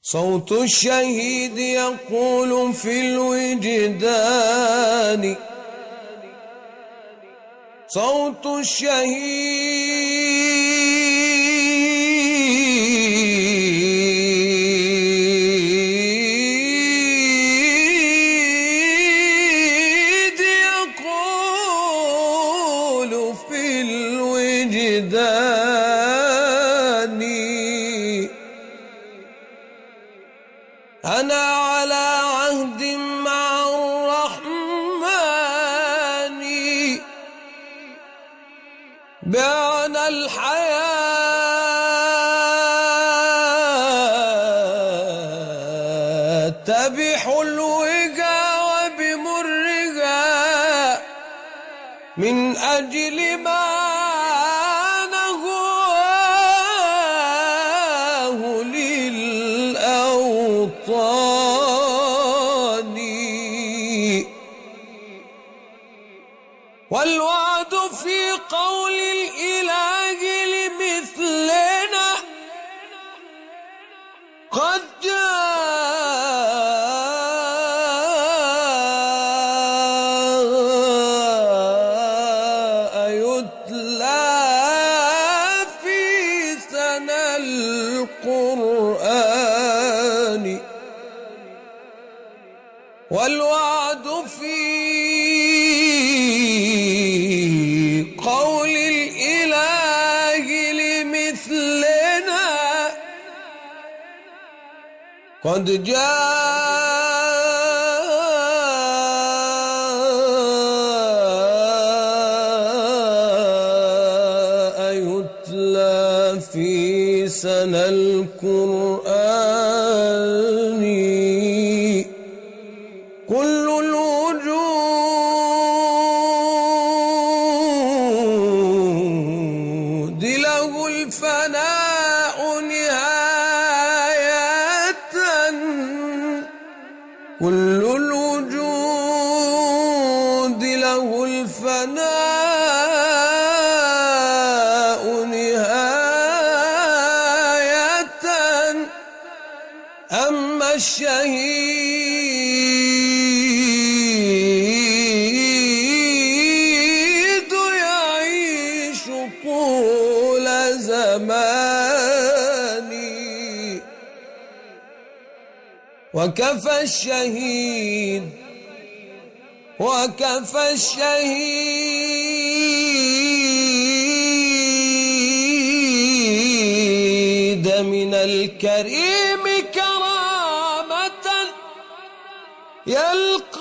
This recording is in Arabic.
صوت الشهيد يقول في الوجدان، صوت الشهيد يقول في الوجدان. أنا على عهد مع الرحمن بأن الحياة بحلوها وبمرها من أجل ما نهواه للأوطان. والوعد في قول الإله لمثلنا قد جاء يتلى في سنى القرآن. والوعد في قول الإله لمثلنا قد جاء يتلى في سنى القرآن. كل الوجود له الفناء نهاية، كل الوجود له الفناء نهاية. أما الشهيد يعيش طول زماني. وكفى الشهيد وكفى الشهيد من الكريم كرامة يلقى